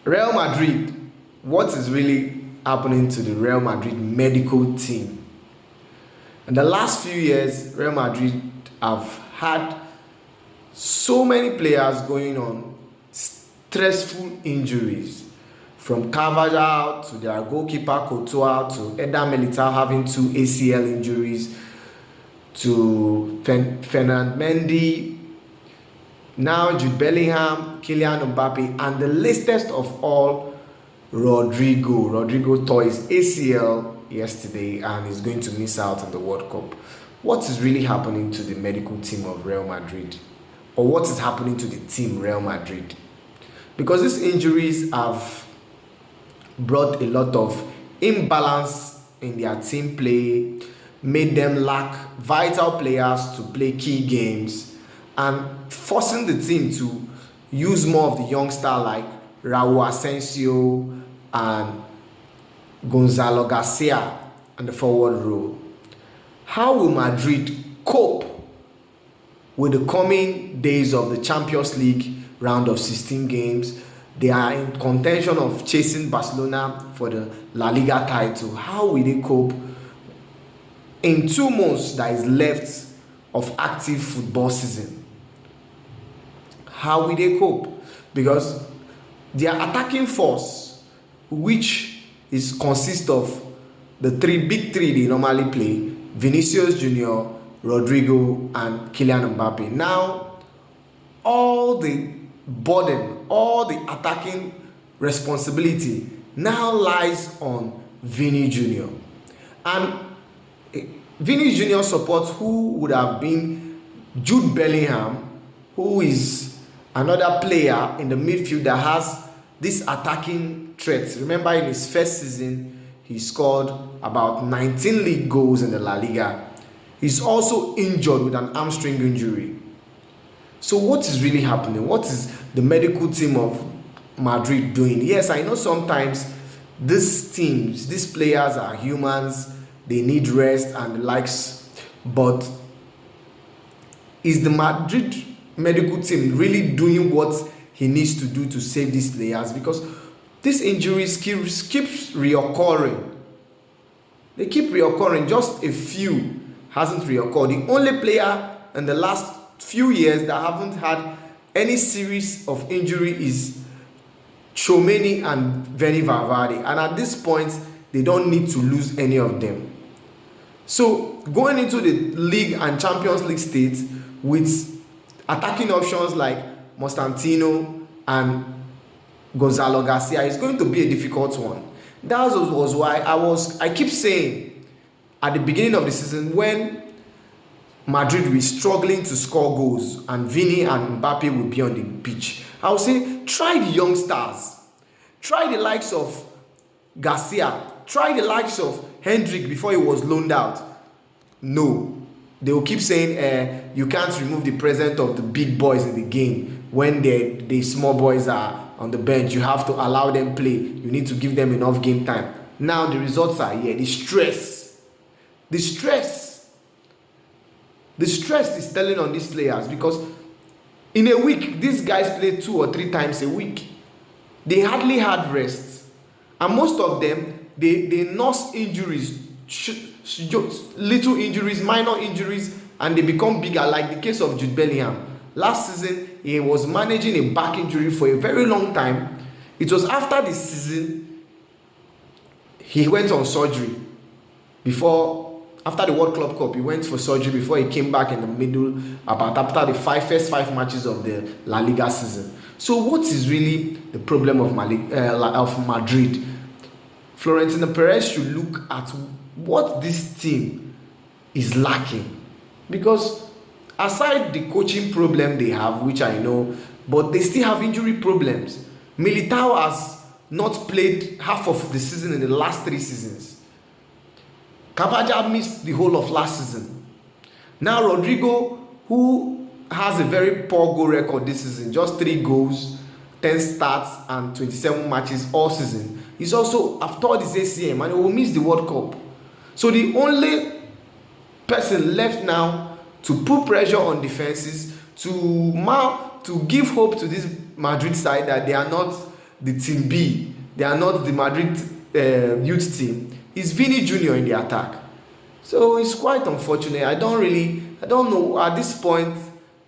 Real Madrid, what is really happening to the Real Madrid medical team? In the last few years, Real Madrid have had so many players going on stressful injuries, from Carvajal to their goalkeeper Courtois to Eder Militao having 2 ACL injuries to Fernand Mendy, now Jude Bellingham, Kylian Mbappe, and the latest of all, Rodrigo. Rodrigo tore his ACL yesterday and is going to miss out on the World Cup. What is really happening to the medical team of Real Madrid? Or what is happening to the team Real Madrid? Because these injuries have brought a lot of imbalance in their team play, made them lack vital players to play key games, and forcing the team to use more of the youngster like Raul Asensio and Gonzalo Garcia on the forward row. How will Madrid cope with the coming days of the Champions League round of 16 games? They are in contention of chasing Barcelona for the La Liga title. How will they cope in 2 months that is left of active football season? How will they cope? Because their attacking force, which consists of the big three they normally play, Vinicius Junior, Rodrigo, and Kylian Mbappe. Now, all the burden, all the attacking responsibility now lies on Vini Junior. And Vini Junior supports who would have been Jude Bellingham, who is another player in the midfield that has this attacking threat. Remember, in his first season, he scored about 19 league goals in the La Liga. He's also injured with an hamstring injury. So what is really happening? What is the medical team of Madrid doing? Yes, I know sometimes these teams, these players are humans, they need rest and the likes, but is the Madrid medical team really doing what he needs to do to save these players? Because these injuries keep reoccurring. They keep reoccurring. Just a few hasn't reoccurred. The only player in the last few years that haven't had any series of injury is Tchouaméni and Veni Valverde, and at this point they don't need to lose any of them. So going into the league and Champions League stage with attacking options like Mostantino and Gonzalo Garcia is going to be a difficult one. That was why I keep saying at the beginning of the season, when Madrid will struggling to score goals and Vini and Mbappe will be on the pitch, I would say try the young stars. Try the likes of Garcia. Try the likes of Hendrick before he was loaned out. No. They will keep saying you can't remove the presence of the big boys in the game. When the small boys are on the bench, you have to allow them play. You need to give them enough game time. Now the results are here. The stress is telling on these players, because in a week these guys play 2 or 3 times a week. They hardly had rest, and most of them they nurse injuries, little injuries, minor injuries, and they become bigger, like the case of Jude Bellingham. Last season he was managing a back injury for a very long time. It was after the season he went on surgery. After the World Club Cup, he went for surgery before he came back in the middle, after the first 5 matches of the La Liga season. So what is really the problem of Madrid? Florentino Perez should look at what this team is lacking, because aside the coaching problem they have, which I know, but they still have injury problems. Militao has not played half of the season in the last 3 seasons. Carvajal missed the whole of last season. Now Rodrigo, who has a very poor goal record this season, just 3 goals, 10 starts and 27 matches all season, he's also after his ACM and he will miss the World Cup. So the only person left now to put pressure on defenses, to give hope to this Madrid side that they are not the team B. They are not the Madrid youth team. It's Vini Jr. in the attack. So it's quite unfortunate. I don't know at this point.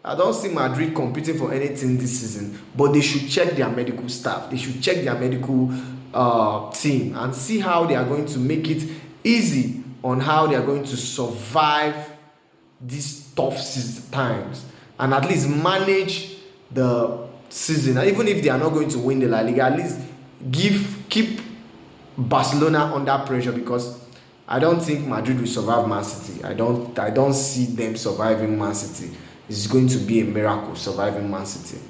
I don't see Madrid competing for anything this season, but they should check their medical staff. They should check their medical team and see how they are going to make it easy on how they are going to survive these tough times and at least manage the season. And even if they are not going to win the La Liga, at least keep Barcelona under pressure, because I don't think Madrid will survive Man City. I don't see them surviving Man City. It's going to be a miracle surviving Man City.